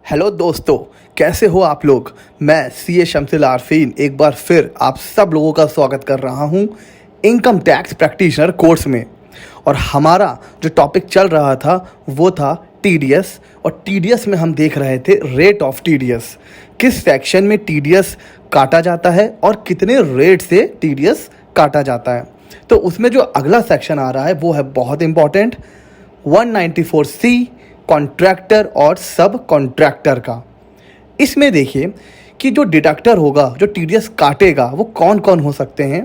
Hello दोस्तों, कैसे हो आप लोग। मैं सी ए शमसिल आरफीन एक बार फिर आप सब लोगों का स्वागत कर रहा हूं इनकम टैक्स प्रैक्टिशनर कोर्स में। और हमारा जो टॉपिक चल रहा था वो था टीडीएस। और टीडीएस में हम देख रहे थे रेट ऑफ टीडीएस, किस सेक्शन में टीडीएस काटा जाता है और कितने रेट से टीडीएस काटा जाता है। तो उसमें जो अगला सेक्शन आ रहा है वो है बहुत इंपॉर्टेंट, 194C कॉन्ट्रैक्टर और सब कॉन्ट्रैक्टर का। इसमें देखिए कि जो डिडक्टर होगा, जो टीडीएस काटेगा, वो कौन कौन हो सकते हैं।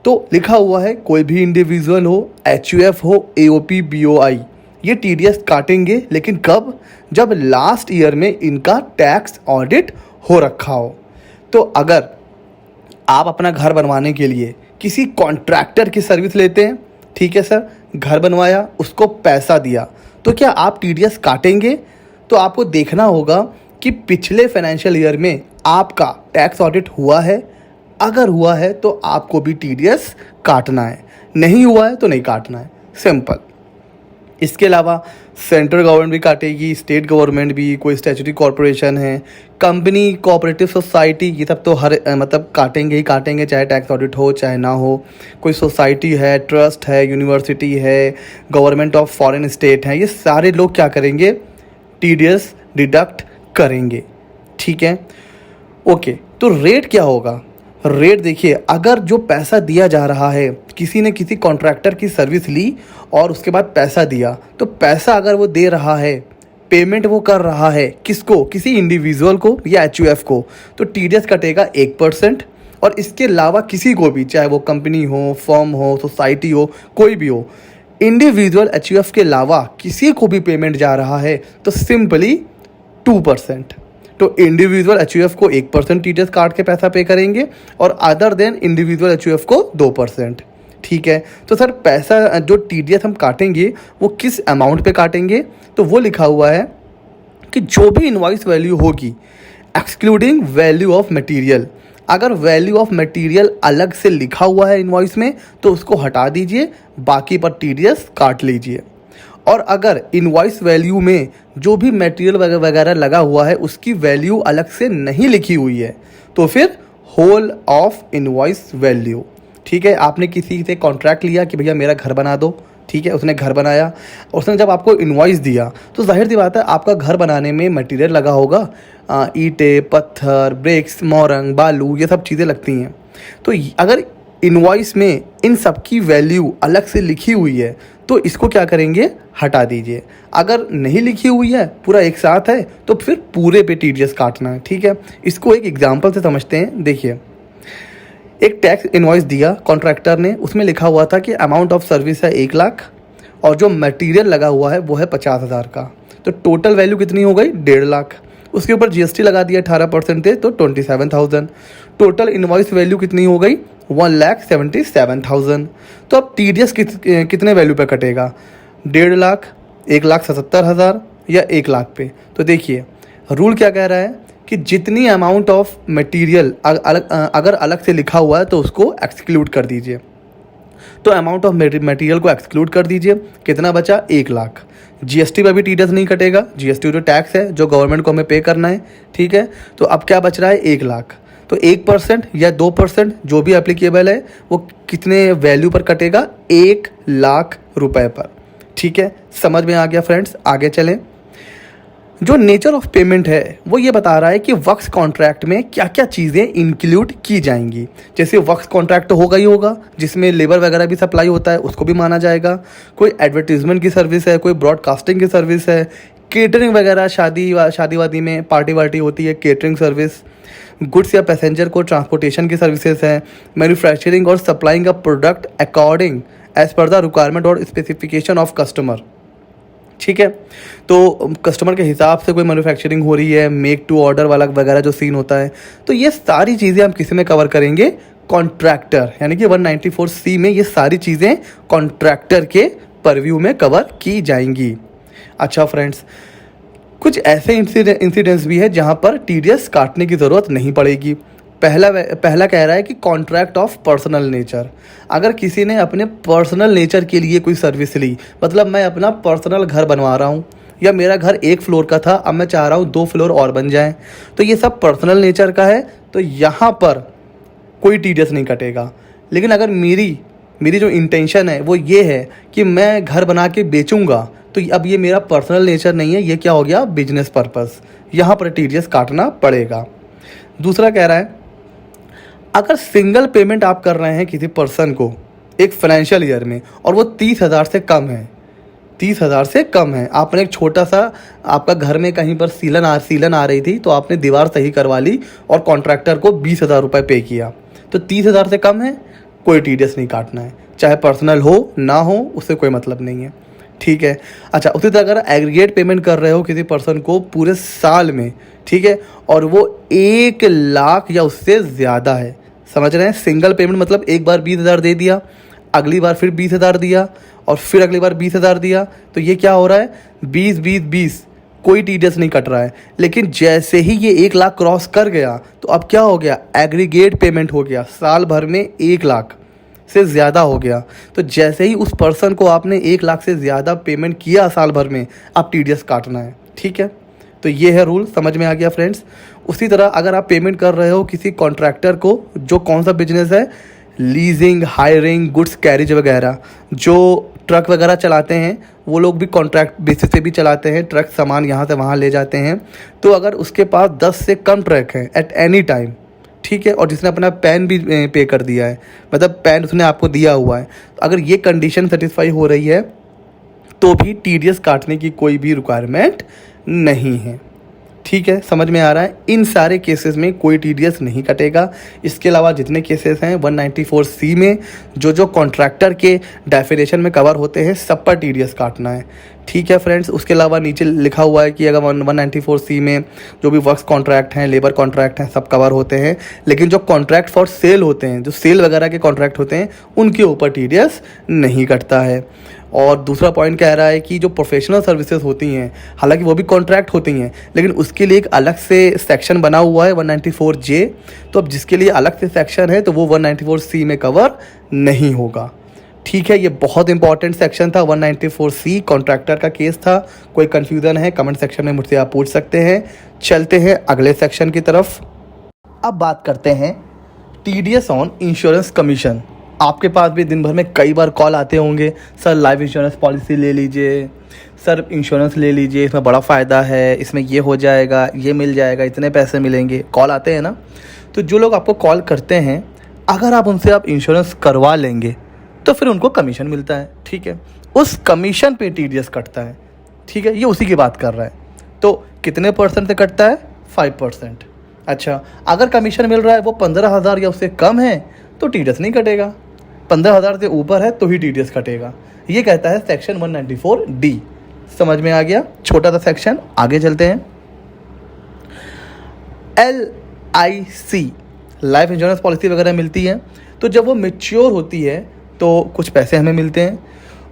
तो लिखा हुआ है कोई भी इंडिविजुअल हो, एचयूएफ हो, एओपी, बीओआई, ये टीडीएस काटेंगे। लेकिन कब? जब लास्ट ईयर में इनका टैक्स ऑडिट हो रखा हो। तो अगर आप अपना घर बनवाने के लिए किसी कॉन्ट्रैक्टर की सर्विस लेते हैं, ठीक है सर, घर बनवाया, उसको पैसा दिया, तो क्या आप टीडीएस काटेंगे? तो आपको देखना होगा कि पिछले फाइनेंशियल ईयर में आपका टैक्स ऑडिट हुआ है। अगर हुआ है तो आपको भी टीडीएस काटना है, नहीं हुआ है तो नहीं काटना है, सिंपल। इसके अलावा सेंट्रल गवर्नमेंट भी काटेगी, स्टेट गवर्नमेंट भी, कोई स्टैट्यूटरी कॉरपोरेशन है, कंपनी, कोऑपरेटिव सोसाइटी, ये सब तो हर काटेंगे ही काटेंगे, चाहे टैक्स ऑडिट हो चाहे ना हो। कोई सोसाइटी है, ट्रस्ट है, यूनिवर्सिटी है, गवर्नमेंट ऑफ फॉरेन स्टेट है, ये सारे लोग क्या करेंगे? टीडीएस डिडक्ट करेंगे, ठीक है। ओके, तो रेट क्या होगा? रेट देखिए, अगर जो पैसा दिया जा रहा है, किसी ने किसी कॉन्ट्रैक्टर की सर्विस ली और उसके बाद पैसा दिया, तो पैसा अगर वो दे रहा है, पेमेंट वो कर रहा है किसको? किसी इंडिविजुअल को या एचयूएफ को, तो टीडीएस कटेगा 1%। और इसके अलावा किसी को भी, चाहे वो कंपनी हो, फर्म हो, सोसाइटी हो, कोई भी हो, इंडिविजुअल एचयूएफ के अलावा किसी को भी पेमेंट जा रहा है तो सिंपली 2%। तो इंडिविजुअल एचयूएफ को 1% टीडीएस काट के पैसा पे करेंगे और अदर देन इंडिविजुअल एचयूएफ को 2%, ठीक है। तो सर पैसा जो टीडीएस हम काटेंगे वो किस अमाउंट पे काटेंगे? तो वो लिखा हुआ है कि जो भी इनवॉइस वैल्यू होगी एक्सक्लूडिंग वैल्यू ऑफ मटेरियल। अगर वैल्यू ऑफ मटेरियल अलग से लिखा हुआ है इनवॉइस में तो उसको हटा दीजिए, बाकी पर टीडीएस काट लीजिए। और अगर इनवॉइस वैल्यू में जो भी मटेरियल वगैरह लगा हुआ है उसकी वैल्यू अलग से नहीं लिखी हुई है तो फिर होल ऑफ इनवॉइस वैल्यू, ठीक है। आपने किसी से कॉन्ट्रैक्ट लिया कि भैया मेरा घर बना दो, ठीक है, उसने घर बनाया, उसने जब आपको इनवॉइस दिया तो जाहिर सी बात है आपका घर बनाने में मटेरियल लगा होगा, ईंटें, पत्थर, ब्रिक्स, मोरंग, बालू, ये सब चीज़ें लगती हैं। तो अगर इनवॉइस में इन सब की वैल्यू अलग से लिखी हुई है तो इसको क्या करेंगे? हटा दीजिए। अगर नहीं लिखी हुई है, पूरा एक साथ है, तो फिर पूरे पे टीडीएस काटना है, ठीक है। इसको एक एग्जांपल से समझते हैं। देखिए, एक टैक्स इनवॉइस दिया कॉन्ट्रैक्टर ने, उसमें लिखा हुआ था कि अमाउंट ऑफ सर्विस है 1 लाख और जो मटेरियल लगा हुआ है वो है 50,000 का। तो टोटल वैल्यू कितनी हो गई? 1.5 लाख। उसके ऊपर जीएसटी लगा दिया 18% तो 27,000। टोटल इनवॉइस वैल्यू कितनी हो गई? 1,77,000। तो अब टीडीएस कितने वैल्यू पे कटेगा? 1.5 लाख, 1,77,000 या 1 लाख पे? तो देखिए रूल क्या कह रहा है कि जितनी अमाउंट ऑफ मटेरियल अगर अलग से लिखा हुआ है तो उसको एक्सक्लूड कर दीजिए। तो अमाउंट ऑफ मटेरियल को एक्सक्लूड कर दीजिए, कितना बचा? 1 लाख। जीएसटी पर भी टीडीएस नहीं कटेगा, जीएसटी जो टैक्स है जो गवर्नमेंट को हमें पे करना है, ठीक है। तो अब क्या बच रहा है? 1 लाख। तो 1% या 2% जो भी एप्लीकेबल है वो कितने वैल्यू पर कटेगा? 1 लाख रुपए पर, ठीक है। समझ में आ गया फ्रेंड्स? आगे चलें। जो नेचर ऑफ पेमेंट है वो ये बता रहा है कि वर्क्स कॉन्ट्रैक्ट में क्या क्या चीज़ें इंक्लूड की जाएंगी। जैसे वर्क्स कॉन्ट्रैक्ट तो होगा ही होगा, जिसमें लेबर वगैरह भी सप्लाई होता है, उसको भी माना जाएगा। कोई एडवर्टीजमेंट की सर्विस है, कोई ब्रॉडकास्टिंग की सर्विस है, केटरिंग वगैरह, शादी वादी में पार्टी वार्टी होती है, केटरिंग सर्विस, गुड्स या पैसेंजर को ट्रांसपोर्टेशन की सर्विसेज है, मैन्युफैक्चरिंग और supplying a product according as per the requirement और स्पेसिफिकेशन ऑफ कस्टमर, ठीक है। तो कस्टमर के हिसाब से कोई मैन्युफैक्चरिंग हो रही है, मेक टू ऑर्डर वाला वगैरह जो सीन होता है, तो ये सारी चीज़ें हम किसी में कवर करेंगे? कॉन्ट्रैक्टर, यानी कि 194C में ये सारी चीज़ें कॉन्ट्रैक्टर के परव्यू में कवर की जाएंगी। अच्छा फ्रेंड्स, कुछ ऐसे इंसिडेंट्स भी है जहाँ पर टीडीएस काटने की ज़रूरत नहीं पड़ेगी। पहला कह रहा है कि कॉन्ट्रैक्ट ऑफ पर्सनल नेचर। अगर किसी ने अपने पर्सनल नेचर के लिए कोई सर्विस ली, मतलब मैं अपना पर्सनल घर बनवा रहा हूँ या मेरा घर 1 फ्लोर का था, अब मैं चाह रहा हूँ 2 फ्लोर और बन जाएं। तो ये सब पर्सनल नेचर का है, तो यहाँ पर कोई टीडीएस नहीं कटेगा। लेकिन अगर मेरी जो इंटेंशन है वो ये है कि मैं घर बना के बेचूंगा, तो अब ये मेरा पर्सनल नेचर नहीं है, ये क्या हो गया, बिजनेस पर्पस। यहाँ पर टीडीएस काटना पड़ेगा। दूसरा कह रहा है अगर सिंगल पेमेंट आप कर रहे हैं किसी पर्सन को एक फाइनेंशियल ईयर में और वो 30,000 से कम है, 30,000 से कम है, आपने एक छोटा सा, आपका घर में कहीं पर सीलन आ रही थी तो आपने दीवार सही करवा ली और कॉन्ट्रैक्टर को 20,000 रुपये पे किया, तो 30,000 से कम है, कोई टीडीएस नहीं काटना है, चाहे पर्सनल हो ना हो, उससे कोई मतलब नहीं है। ठीक है। अच्छा, उसी तरह अगर एग्रीगेट पेमेंट कर रहे हो किसी पर्सन को पूरे साल में, ठीक है, और वो 1 लाख या उससे ज़्यादा है, समझ रहे हैं, सिंगल पेमेंट मतलब एक बार 20,000 दे दिया, अगली बार फिर 20,000 दिया और फिर अगली बार 20,000 दिया, तो ये क्या हो रहा है, 20 कोई टीडीएस नहीं कट रहा है। लेकिन जैसे ही ये 1 लाख क्रॉस कर गया तो अब क्या हो गया, एग्रीगेट पेमेंट हो गया, साल भर में 1 लाख से ज़्यादा हो गया। तो जैसे ही उस पर्सन को आपने 1 लाख से ज़्यादा पेमेंट किया साल भर में, अब टीडीएस काटना है। ठीक है, तो ये है रूल, समझ में आ गया फ्रेंड्स। उसी तरह अगर आप पेमेंट कर रहे हो किसी कॉन्ट्रैक्टर को, जो कौन सा बिजनेस है, लीजिंग, हायरिंग, गुड्स कैरिज वगैरह, जो ट्रक वगैरह चलाते हैं वो लोग भी कॉन्ट्रैक्ट बेसिस पे भी चलाते हैं, ट्रक सामान यहाँ से वहाँ ले जाते हैं। तो अगर उसके पास 10 से कम ट्रक हैं एट एनी टाइम, ठीक है, और जिसने अपना पैन भी पे कर दिया है, मतलब पैन उसने आपको दिया हुआ है, तो अगर ये कंडीशन सेटिस्फाई हो रही है तो भी टीडीएस काटने की कोई भी रिक्वायरमेंट नहीं है। ठीक है, समझ में आ रहा है। इन सारे केसेस में कोई टीडीएस नहीं कटेगा। इसके अलावा जितने केसेस हैं 194C में जो कॉन्ट्रैक्टर के डेफिनेशन में कवर होते हैं, सब पर टीडीएस काटना है। ठीक है फ्रेंड्स, उसके अलावा नीचे लिखा हुआ है कि अगर 194C में जो भी वर्क्स कॉन्ट्रैक्ट हैं, लेबर कॉन्ट्रैक्ट हैं, सब कवर होते हैं। लेकिन जो कॉन्ट्रैक्ट फॉर सेल होते हैं, जो सेल वगैरह के कॉन्ट्रैक्ट होते हैं, उनके ऊपर टीडीएस नहीं कटता है। और दूसरा पॉइंट कह रहा है कि जो प्रोफेशनल सर्विसेज होती हैं, हालांकि वो भी कॉन्ट्रैक्ट होती हैं, लेकिन उसके लिए एक अलग से सेक्शन बना हुआ है 194J। तो अब जिसके लिए अलग से सेक्शन है तो वो 194C में कवर नहीं होगा। ठीक है, ये बहुत इंपॉर्टेंट सेक्शन था 194C, कॉन्ट्रैक्टर का केस था। कोई कन्फ्यूज़न है कमेंट सेक्शन में मुझसे आप पूछ सकते हैं। चलते हैं अगले सेक्शन की तरफ। अब बात करते हैं टीडीएस ऑन इंश्योरेंस कमीशन। आपके पास भी दिन भर में कई बार कॉल आते होंगे, सर लाइफ इंश्योरेंस पॉलिसी ले लीजिए, सर इंश्योरेंस ले लीजिए, इसमें बड़ा फ़ायदा है, इसमें ये हो जाएगा, ये मिल जाएगा, इतने पैसे मिलेंगे, कॉल आते हैं ना। तो जो लोग आपको कॉल करते हैं, अगर आप उनसे आप इंश्योरेंस करवा लेंगे तो फिर उनको कमीशन मिलता है। ठीक है, उस कमीशन पे टीडीएस कटता है। ठीक है, ये उसी की बात कर रहा है। तो कितने % से कटता है, 5%। अच्छा, अगर कमीशन मिल रहा है वो 15,000 या उससे कम है तो टीडीएस नहीं कटेगा, 15,000 से ऊपर है तो ही टीडीएस कटेगा। ये कहता है सेक्शन 194D। समझ में आ गया, छोटा सा सेक्शन। आगे चलते हैं। LIC, लाइफ इंश्योरेंस पॉलिसी वगैरह मिलती है, तो जब वो मैच्योर होती है तो कुछ पैसे हमें मिलते हैं।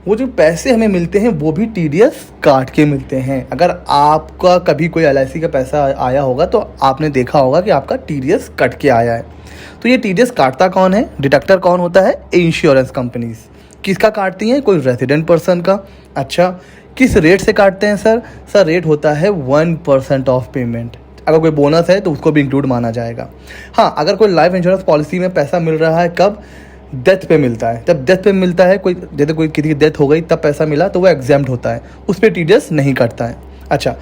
वो जो पैसे हमें मिलते हैं वो भी टीडीएस काट के मिलते हैं। अगर आपका कभी कोई LIC का पैसा आया होगा तो आपने देखा होगा कि आपका टीडीएस कट के आया है। तो ये टीडीएस काटता कौन है, डिडक्टर कौन होता है, इंश्योरेंस कंपनीज। किसका काटती हैं, कोई रेजिडेंट पर्सन का। अच्छा, किस रेट से काटते हैं सर रेट होता है 1% ऑफ पेमेंट। अगर कोई बोनस है तो उसको भी इंक्लूड माना जाएगा। हाँ, अगर कोई लाइफ इंश्योरेंस पॉलिसी में पैसा मिल रहा है, कब, डेथ पे मिलता है। जब डेथ पे मिलता है, कोई जैसे कोई किसी की डेथ हो गई तब पैसा मिला तो वो एग्जैम्प्ट होता है, उस पर टीडीएस नहीं कटता है। अच्छा,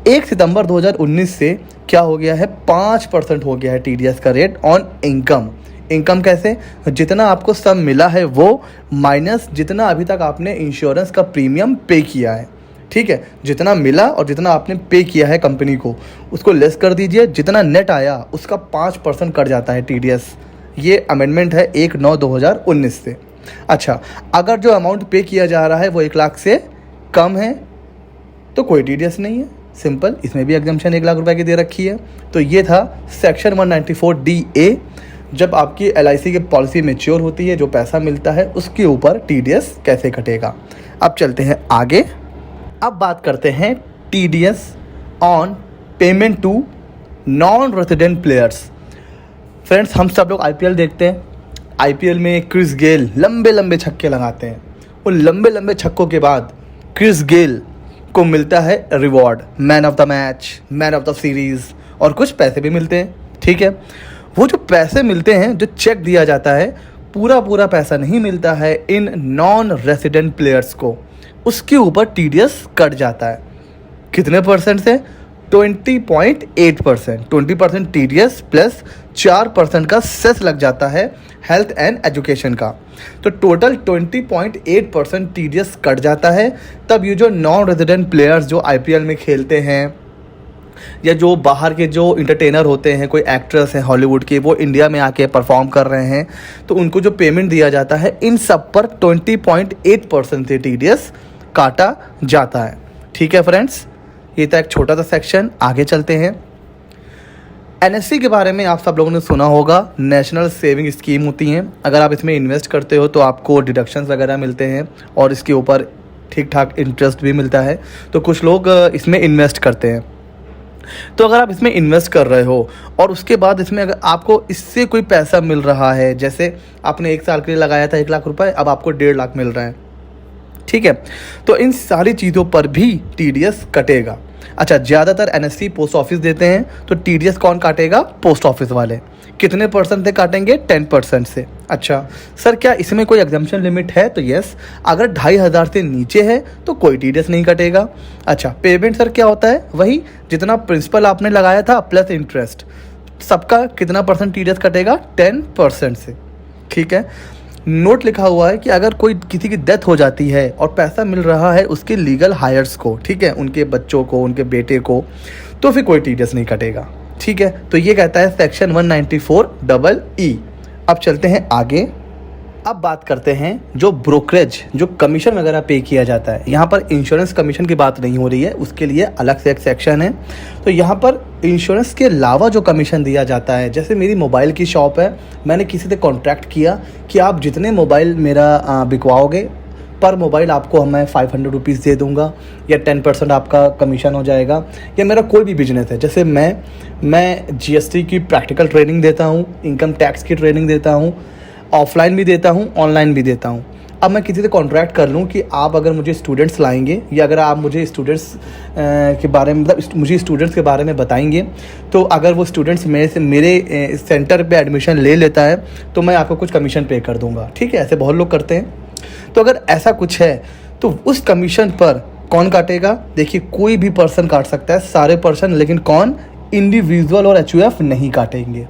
1 सितंबर 2019 से क्या हो गया है, 5% हो गया है टीडीएस का रेट ऑन इनकम। इनकम कैसे, जितना आपको सम मिला है वो माइनस जितना अभी तक आपने इंश्योरेंस का प्रीमियम पे किया है। ठीक है, जितना मिला और जितना आपने पे किया है कंपनी को, उसको लेस कर दीजिए, जितना नेट आया उसका 5% कट जाता है टीडीएस। ये अमेंडमेंट है 1/9/2019 से। अच्छा, अगर जो अमाउंट पे किया जा रहा है वो 1 लाख से कम है तो कोई टीडीएस नहीं है, सिंपल। इसमें भी एग्जम्पशन 1 लाख रुपए की दे रखी है। तो ये था सेक्शन 194DA। जब आपकी LIC की पॉलिसी मैच्योर होती है, जो पैसा मिलता है उसके ऊपर टीडीएस कैसे कटेगा। अब चलते हैं आगे। अब बात करते हैं TDS on payment to non resident players. Friends, हम सब लोग IPL देखते हैं। IPL में क्रिस गेल लंबे लंबे छक्के लगाते हैं। उन लंबे लंबे छक्कों के बाद क्रिस गेल को मिलता है reward, man of the match, man of the series, और कुछ पैसे भी मिलते हैं। ठीक है, वो जो पैसे मिलते हैं, जो चेक दिया जाता है, पूरा पैसा नहीं मिलता है इन नॉन रेसिडेंट प्लेयर्स को, उसके ऊपर टीडीएस कट जाता है। कितने परसेंट से? 20.8%। 20% टीडीएस प्लस 4% का सेस लग जाता है हेल्थ एंड एजुकेशन का, तो टोटल 20.8% टीडीएस कट जाता है। तब ये जो नॉन रेजिडेंट प्लेयर्स जो आईपीएल में खेलते हैं, या जो बाहर के जो इंटरटेनर होते हैं, कोई एक्ट्रेस हैं हॉलीवुड के, वो इंडिया में आके परफॉर्म कर रहे हैं, तो उनको जो पेमेंट दिया जाता है, इन सब पर 20.8% से टीडीएस काटा जाता है। ठीक है फ्रेंड्स, ये था एक छोटा सा सेक्शन। आगे चलते हैं। एनएससी के बारे में आप सब लोगों ने सुना होगा, नेशनल सेविंग स्कीम होती हैं। अगर आप इसमें इन्वेस्ट करते हो तो आपको डिडक्शंस वगैरह मिलते हैं और इसके ऊपर ठीक ठाक इंटरेस्ट भी मिलता है। तो कुछ लोग इसमें इन्वेस्ट करते हैं। तो अगर आप इसमें इन्वेस्ट कर रहे हो और उसके बाद इसमें अगर आपको इससे कोई पैसा मिल रहा है, जैसे आपने 1 साल के लिए लगाया था 1 लाख रुपए, अब आपको 1.5 लाख मिल रहा है, ठीक है, तो इन सारी चीज़ों पर भी टीडीएस कटेगा। अच्छा, ज़्यादातर एनएससी पोस्ट ऑफिस देते हैं, तो टीडीएस कौन काटेगा? पोस्ट ऑफिस वाले। कितने परसेंट से काटेंगे? 10% से। अच्छा सर, क्या इसमें कोई एग्जम्पशन लिमिट है? तो यस, अगर 2,500 से नीचे है तो कोई टीडीएस नहीं कटेगा। अच्छा, पेमेंट सर क्या होता है? वही जितना प्रिंसिपल आपने लगाया था प्लस इंटरेस्ट, सबका कितना परसेंट टीडीएस कटेगा? 10% से। ठीक है, नोट लिखा हुआ है कि अगर कोई किसी की डेथ हो जाती है और पैसा मिल रहा है उसके लीगल हायर्स को, ठीक है, उनके बच्चों को, उनके बेटे को, तो फिर कोई टीडीएस नहीं कटेगा। ठीक है, तो ये कहता है सेक्शन 194EE। अब चलते हैं आगे। अब बात करते हैं जो ब्रोकरेज, जो कमीशन वगैरह पे किया जाता है। यहाँ पर इंश्योरेंस कमीशन की बात नहीं हो रही है, उसके लिए अलग से एक सेक्शन है। तो यहाँ पर इंश्योरेंस के अलावा जो कमीशन दिया जाता है, जैसे मेरी मोबाइल की शॉप है, मैंने किसी से कॉन्ट्रैक्ट किया कि आप जितने मोबाइल मेरा बिकवाओगे पर मोबाइल आपको मैं 500 रुपीज़ दे दूंगा, या 10% आपका कमीशन हो जाएगा। या मेरा कोई भी बिजनेस है, जैसे मैं जीएसटी की प्रैक्टिकल ट्रेनिंग देता हूँ, इनकम टैक्स की ट्रेनिंग देता हूँ, ऑफलाइन भी देता हूँ, ऑनलाइन भी देता हूँ। अब मैं किसी से कॉन्ट्रैक्ट कर लूँ कि आप अगर मुझे स्टूडेंट्स लाएंगे, या अगर आप मुझे स्टूडेंट्स के बारे में, मतलब मुझे स्टूडेंट्स के बारे में बताएंगे, तो अगर वो स्टूडेंट्स मेरे सेंटर पे एडमिशन ले लेता है तो मैं आपको कुछ कमीशन पे कर दूँगा। ठीक है, ऐसे बहुत लोग करते हैं। तो अगर ऐसा कुछ है तो उस कमीशन पर कौन काटेगा? देखिए, कोई भी पर्सन काट सकता है, सारे पर्सन, लेकिन कौन? इंडिविजुअल और एचयूएफ नहीं काटेंगे।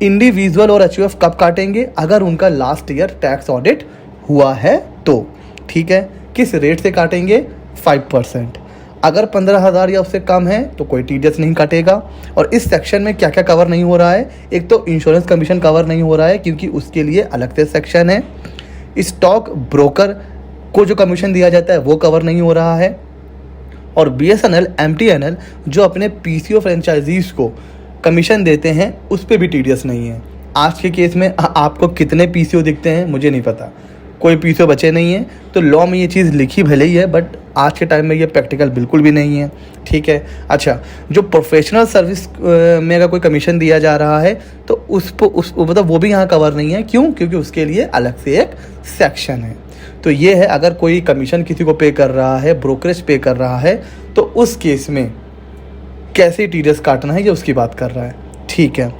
इंडिविजुअल और एचयूएफ कब काटेंगे? अगर उनका लास्ट ईयर टैक्स ऑडिट हुआ है तो। ठीक है, किस रेट से काटेंगे? 5%। अगर 15,000 या उससे कम है तो कोई टीडीएस नहीं काटेगा। और इस सेक्शन में क्या क्या कवर नहीं हो रहा है? एक तो इंश्योरेंस कमीशन कवर नहीं हो रहा है, क्योंकि उसके लिए अलग से सेक्शन है। स्टॉक ब्रोकर को जो कमीशन दिया जाता है वो कवर नहीं हो रहा है। और बीएसएनएल, एमटीएनएल जो अपने पीसीओ फ्रेंचाइजीज को कमीशन देते हैं, उस पर भी टीडीएस नहीं है। आज के केस में आपको कितने पीसीओ दिखते हैं मुझे नहीं पता, कोई पीसीओ बचे नहीं है। तो लॉ में ये चीज़ लिखी भले ही है, बट आज के टाइम में ये प्रैक्टिकल बिल्कुल भी नहीं है। ठीक है, अच्छा, जो प्रोफेशनल सर्विस में अगर कोई कमीशन दिया जा रहा है तो मतलब वो भी यहाँ कवर नहीं है। क्यों? क्योंकि उसके लिए अलग से एक सेक्शन है। तो ये है, अगर कोई कमीशन किसी को पे कर रहा है, ब्रोकरेज पे कर रहा है, तो उस केस में कैसे टीडीएस काटना है ये उसकी बात कर रहा है। ठीक है,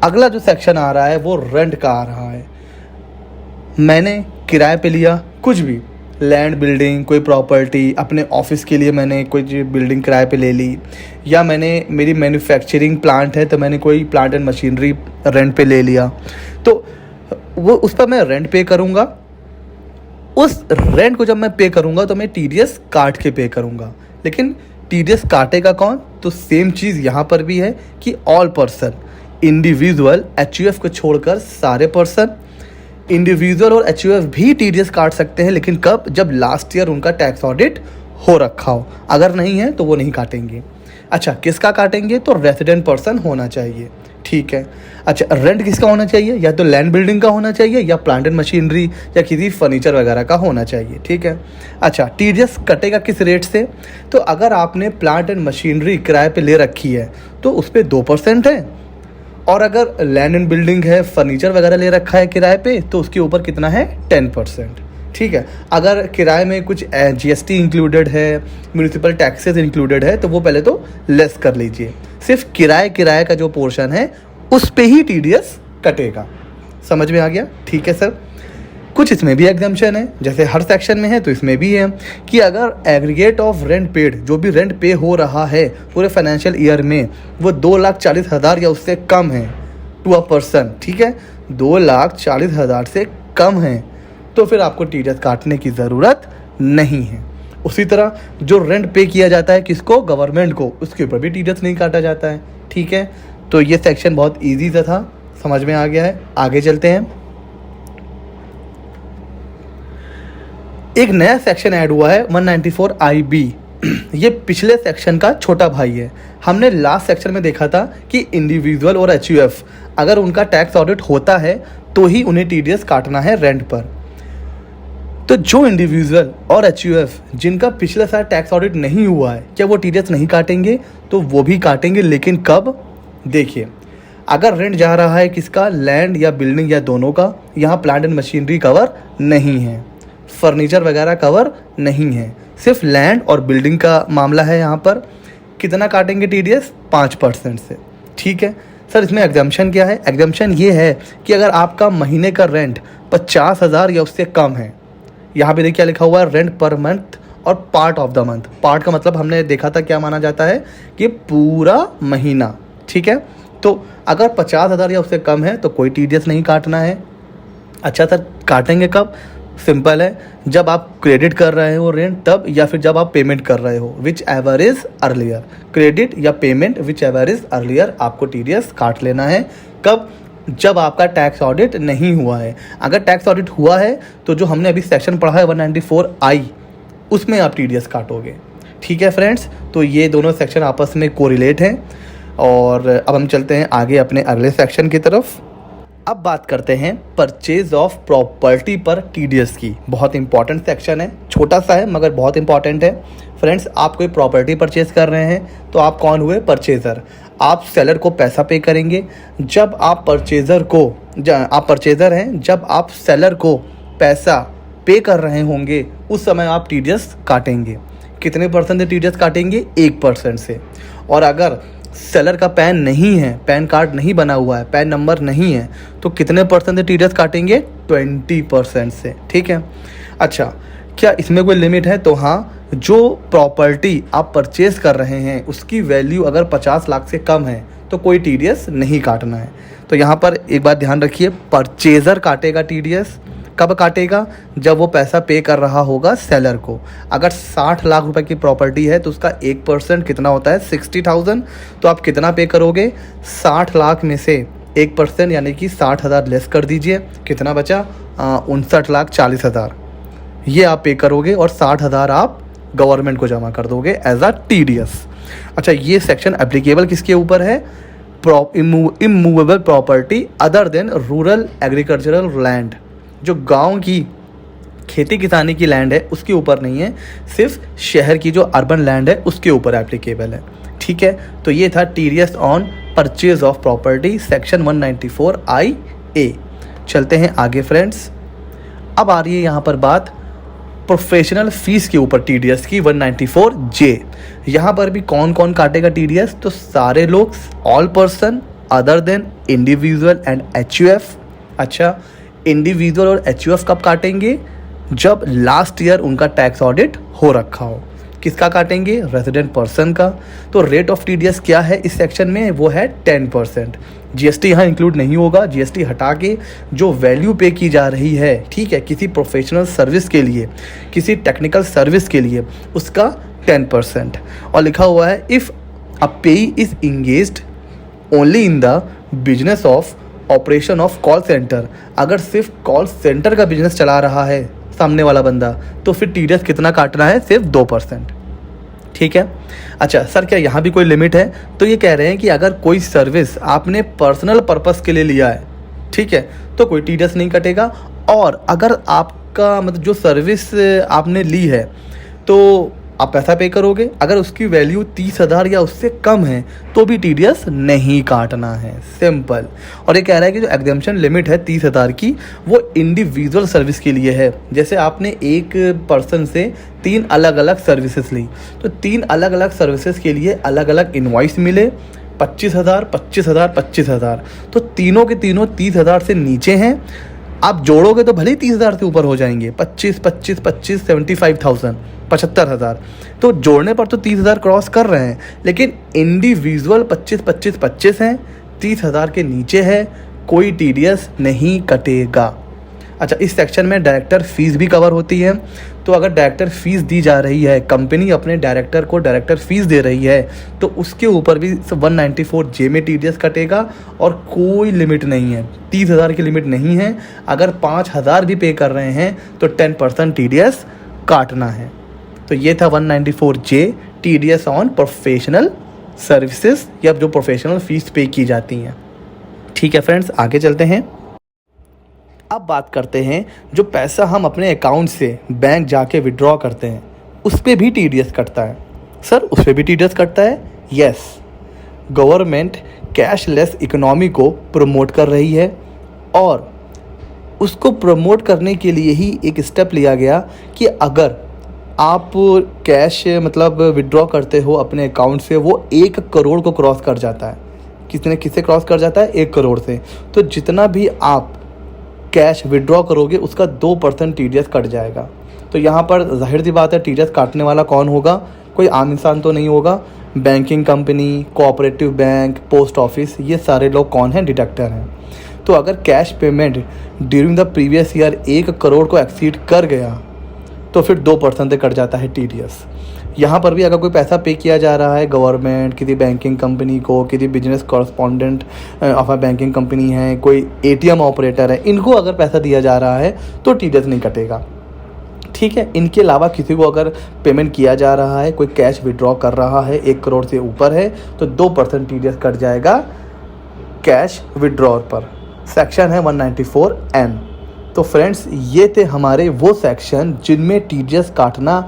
अगला जो सेक्शन आ रहा है वो रेंट का आ रहा है। मैंने किराए पे लिया कुछ भी, लैंड, बिल्डिंग, कोई प्रॉपर्टी, अपने ऑफिस के लिए मैंने कोई बिल्डिंग किराए पे ले ली, या मेरी मैन्युफैक्चरिंग प्लांट है तो मैंने कोई प्लांट एंड मशीनरी रेंट पे ले लिया, तो वो उस पर मैं रेंट पे करूँगा। उस रेंट को जब मैं पे करूँगा तो मैं टीडीएस काट के पे करूँगा। लेकिन टीडीएस काटेगा कौन? तो सेम चीज़ यहाँ पर भी है कि ऑल पर्सन, इंडिविजुअल, एचयूएफ को छोड़कर सारे पर्सन, इंडिविजुअल और एचयूएफ भी टीडीएस काट सकते हैं। लेकिन कब? जब लास्ट ईयर उनका टैक्स ऑडिट हो रखा हो। अगर नहीं है तो वो नहीं काटेंगे। अच्छा, किसका काटेंगे? तो रेजिडेंट पर्सन होना चाहिए। ठीक है, अच्छा, रेंट किसका होना चाहिए? या तो लैंड बिल्डिंग का होना चाहिए, या प्लांट एंड मशीनरी, या किसी फर्नीचर वगैरह का होना चाहिए। ठीक है, अच्छा, टीडीएस कटेगा किस रेट से? तो अगर आपने प्लांट एंड मशीनरी किराए पे ले रखी है तो उस पर 2% है, और अगर लैंड एंड बिल्डिंग है, फर्नीचर वगैरह ले रखा है किराए पे, तो उसके ऊपर कितना है? 10%। ठीक है। अगर किराए में कुछ GST इंक्लूडेड है, म्यूनिसिपल टैक्सेस इंक्लूडेड है, तो वो पहले तो लेस कर लीजिए। सिर्फ किराए का जो पोर्शन है उस पे ही TDS कटेगा। समझ में आ गया? ठीक है सर। कुछ इसमें भी एग्जाम्पशन है, जैसे हर सेक्शन में है तो इसमें भी है कि अगर एग्रीगेट ऑफ रेंट पेड, जो भी रेंट पे हो रहा है पूरे फाइनेंशियल ईयर में, वो 2,40,000 या उससे कम है टू अ पर्सन, ठीक है, 2,40,000 से कम है, तो फिर आपको TDS काटने की ज़रूरत नहीं है। उसी तरह जो रेंट पे किया जाता है किसको, गवर्नमेंट को, उसके ऊपर भी TDS नहीं काटा जाता है। ठीक है, तो ये सेक्शन बहुत ईजी सा था, समझ में आ गया है। आगे चलते हैं। एक नया सेक्शन ऐड हुआ है 194IB। ये पिछले सेक्शन का छोटा भाई है। हमने लास्ट सेक्शन में देखा था कि इंडिविजुअल और HUF अगर उनका टैक्स ऑडिट होता है तो ही उन्हें TDS काटना है रेंट पर। तो जो इंडिविजुअल और HUF जिनका पिछले साल टैक्स ऑडिट नहीं हुआ है, क्या वो TDS नहीं काटेंगे? तो वो भी काटेंगे, लेकिन कब? देखिए, अगर रेंट जा रहा है किसका, लैंड या बिल्डिंग या दोनों का, यहाँ प्लांट एंड मशीनरी कवर नहीं है, फर्नीचर वगैरह कवर नहीं है, सिर्फ लैंड और बिल्डिंग का मामला है। यहाँ पर कितना काटेंगे TDS? 5% से। ठीक है सर, इसमें एग्जाम्पशन क्या है? एग्जाम्पशन ये है कि अगर आपका महीने का रेंट 50,000 या उससे कम है, यहाँ पे देखिए क्या लिखा हुआ है, रेंट पर मंथ और part of the month. Part का मतलब हमने देखा था क्या माना जाता है कि पूरा महीना। ठीक है, तो अगर 50,000 या उससे कम है तो कोई TDS नहीं काटना है। अच्छा सर, काटेंगे कब? सिंपल है, जब आप क्रेडिट कर रहे हो रेंट तब, या फिर जब आप पेमेंट कर रहे हो, which ever is earlier. Credit या payment which ever is earlier, आपको TDS काट लेना है। कब? जब आपका टैक्स ऑडिट नहीं हुआ है। अगर टैक्स ऑडिट हुआ है तो जो हमने अभी सेक्शन पढ़ा है 194I, उसमें आप TDS काटोगे। ठीक है फ्रेंड्स, तो ये दोनों सेक्शन आपस में कोरिलेट हैं। और अब हम चलते हैं आगे अपने अगले सेक्शन की तरफ। अब बात करते हैं परचेज ऑफ प्रॉपर्टी पर TDS की। बहुत इंपॉर्टेंट सेक्शन है, छोटा सा है मगर बहुत इंपॉर्टेंट है। फ्रेंड्स, आप कोई प्रॉपर्टी परचेज कर रहे हैं तो आप कौन हुए? परचेज़र। आप सेलर को पैसा पे करेंगे। जब आप परचेज़र हैं, जब आप सेलर को पैसा पे कर रहे होंगे उस समय आप TDS काटेंगे। कितने % से TDS काटेंगे? 1% से। और अगर सेलर का पैन नहीं है, पैन कार्ड नहीं बना हुआ है, पैन नंबर नहीं है, तो कितने % से TDS काटेंगे? 20% से। ठीक है। अच्छा, क्या इसमें कोई लिमिट है? तो हाँ, जो प्रॉपर्टी आप परचेज कर रहे हैं उसकी वैल्यू अगर 50 लाख से कम है तो कोई TDS नहीं काटना है। तो यहाँ पर एक बात ध्यान रखिए, परचेज़र काटेगा TDS। कब काटेगा? जब वो पैसा पे कर रहा होगा सेलर को। अगर 60 लाख रुपए की प्रॉपर्टी है तो उसका 1% कितना होता है? 60,000। तो आप कितना पे करोगे? 60 लाख में से 1% यानी कि 60,000 लेस कर दीजिए, कितना बचा? 59,40,000 ये आप पे करोगे और 60,000 आप गवर्नमेंट को जमा कर दोगे एज अ TDS। अच्छा, ये सेक्शन एप्लीकेबल किसके ऊपर है? Immovable property other than rural agricultural land. जो गांव की खेती किसानी की लैंड है उसके ऊपर नहीं है, सिर्फ शहर की जो अर्बन लैंड है उसके ऊपर एप्लीकेबल है। ठीक है, तो ये था TDS on purchase of property section 194IA। चलते हैं आगे फ्रेंड्स। अब आ रही है यहाँ पर बात प्रोफेशनल फीस के ऊपर TDS की 194J। यहाँ पर भी कौन कौन काटेगा TDS? तो सारे लोग, all person other than individual and HUF। अच्छा, इंडिविजुअल और HUF कब काटेंगे? जब लास्ट ईयर उनका टैक्स ऑडिट हो रखा हो। किसका काटेंगे? रेजिडेंट पर्सन का। तो रेट ऑफ TDS क्या है इस सेक्शन में? वो है 10%। GST यहाँ इंक्लूड नहीं होगा। GST हटा के जो वैल्यू पे की जा रही है, ठीक है, किसी प्रोफेशनल सर्विस के लिए, किसी टेक्निकल सर्विस के लिए, उसका 10%। और लिखा हुआ है इफ़ अ पेई is engaged only in the business of operation of call centre. अगर सिर्फ कॉल सेंटर का बिजनेस चला रहा है सामने वाला बंदा, तो फिर TDS कितना काटना है? सिर्फ 2%। ठीक है। अच्छा सर, क्या यहाँ भी कोई लिमिट है? तो ये कह रहे हैं कि अगर कोई सर्विस आपने पर्सनल पर्पस के लिए लिया है, ठीक है, तो कोई TDS नहीं कटेगा। और अगर आपका मतलब जो सर्विस आपने ली है तो आप पैसा पे करोगे, अगर उसकी वैल्यू 30,000 या उससे कम है तो भी टीडीएस नहीं काटना है, सिंपल। और ये कह रहा है कि जो एग्जम्पशन लिमिट है 30,000 की, वो इंडिविजुअल सर्विस के लिए है। जैसे आपने एक पर्सन से 3 अलग अलग सर्विसेज ली, तो 3 अलग अलग सर्विसेज के लिए अलग अलग इन्वॉइस मिले, 25,000, 25,000, 25,000, तो तीनों के तीनों 30,000 से नीचे हैं। आप जोड़ोगे तो भले ही 30,000 से ऊपर हो जाएंगे, 25, 25, 25, 75,000, 75,000, तो जोड़ने पर तो 30,000 क्रॉस कर रहे हैं, लेकिन इंडिविजुअल 25, 25, 25 हैं, 30,000 के नीचे है, कोई टीडीएस नहीं कटेगा। अच्छा, इस सेक्शन में डायरेक्टर फीस भी कवर होती है। तो अगर डायरेक्टर फीस दी जा रही है, कंपनी अपने डायरेक्टर को डायरेक्टर फीस दे रही है, तो उसके ऊपर भी 194J में टीडीएस कटेगा और कोई लिमिट नहीं है, 30,000 की लिमिट नहीं है। अगर 5,000 भी पे कर रहे हैं तो 10% टीडीएस काटना है। तो ये था 194J TDS on professional services, या जो प्रोफेशनल फीस पे की जाती हैं। ठीक है फ्रेंड्स, आगे चलते हैं। अब बात करते हैं जो पैसा हम अपने अकाउंट से बैंक जाके विड्रॉ करते हैं, उस पर भी टीडीएस कटता है। सर, उस पर भी टीडीएस कटता है? यस, गवर्नमेंट कैशलेस इकोनॉमी को प्रमोट कर रही है और उसको प्रमोट करने के लिए ही एक स्टेप लिया गया कि अगर आप कैश मतलब विड्रॉ करते हो अपने अकाउंट से, वो 1 करोड़ को क्रॉस कर जाता है। किससे क्रॉस कर जाता है? 1 करोड़ से। तो जितना भी आप कैश विड्रॉ करोगे उसका 2% टीडीएस कट जाएगा। तो यहाँ पर जाहिर सी बात है, टीडीएस काटने वाला कौन होगा? कोई आम इंसान तो नहीं होगा। Banking company, cooperative bank, post office, ये सारे लोग कौन हैं? डिडक्टर हैं। तो अगर cash payment during the previous year 1 crore को एक्सीड कर गया तो फिर 2% से कट जाता है टीडीएस। यहाँ पर भी अगर कोई पैसा पे किया जा रहा है गवर्नमेंट, किसी बैंकिंग कंपनी को, किसी business correspondent of a banking company है, कोई एटीएम ऑपरेटर है, इनको अगर पैसा दिया जा रहा है तो टीडीएस नहीं कटेगा। ठीक है, इनके अलावा किसी को अगर पेमेंट किया जा रहा है, कोई कैश विड्रॉ कर रहा है 1 करोड़ से ऊपर है, तो 2% टीडीएस कट जाएगा कैश विड्रॉ पर। सेक्शन है 194N। तो फ्रेंड्स, ये थे हमारे वो सेक्शन जिनमें टीडीएस काटना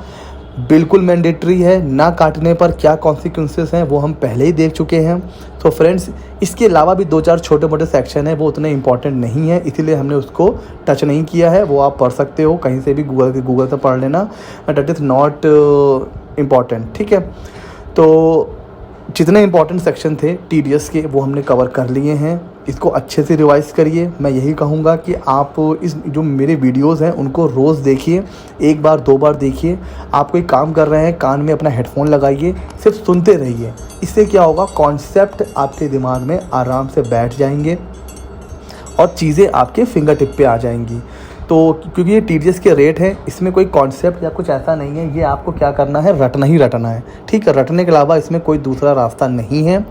बिल्कुल मैंडेटरी है। ना काटने पर क्या कॉन्सिक्वेंसेस हैं वो हम पहले ही देख चुके हैं। तो फ्रेंड्स, इसके अलावा भी 2-4 छोटे मोटे सेक्शन हैं, वो उतने इंपॉर्टेंट नहीं है, इसीलिए हमने उसको टच नहीं किया है। वो आप पढ़ सकते हो कहीं से भी, गूगल से पढ़ लेना, दैट इज़ नॉट इम्पॉर्टेंट। ठीक है, तो जितने इंपॉर्टेंट सेक्शन थे टीडीएस के वो हमने कवर कर लिए हैं। इसको अच्छे से रिवाइज़ करिए। मैं यही कहूँगा कि आप इस जो मेरे वीडियोस हैं उनको रोज़ देखिए, 1 बार 2 बार देखिए। आप कोई काम कर रहे हैं, कान में अपना हेडफोन लगाइए, सिर्फ सुनते रहिए। इससे क्या होगा, कॉन्सेप्ट आपके दिमाग में आराम से बैठ जाएंगे और चीज़ें आपके फिंगर टिप पे आ जाएंगी। तो क्योंकि ये टीडीएस के रेट हैं, इसमें कोई कॉन्सेप्ट या कुछ ऐसा नहीं है, ये आपको क्या करना है, रटना ही रटना है। ठीक है, रटने के अलावा इसमें कोई दूसरा रास्ता नहीं है।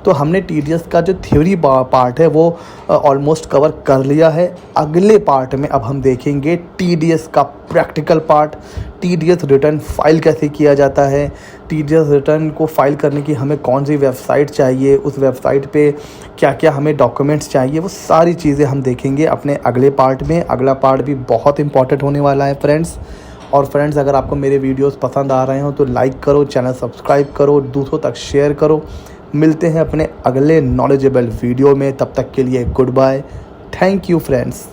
तो हमने टीडीएस का जो थ्योरी पार्ट है वो ऑलमोस्ट कवर कर लिया है। अगले पार्ट में अब हम देखेंगे टीडीएस का practical part, TDS return file कैसे किया जाता है, टीडीएस रिटर्न को फाइल करने की हमें कौन सी वेबसाइट चाहिए, उस वेबसाइट पे क्या क्या हमें डॉक्यूमेंट्स चाहिए, वो सारी चीज़ें हम देखेंगे अपने अगले पार्ट में। अगला पार्ट भी बहुत इंपॉर्टेंट होने वाला है फ्रेंड्स। और फ्रेंड्स, अगर आपको मेरे वीडियोस पसंद आ रहे हो तो लाइक करो, चैनल सब्सक्राइब करो, दूसरों तक शेयर करो। मिलते हैं अपने अगले नॉलेजेबल वीडियो में, तब तक के लिए good bye. Thank you friends.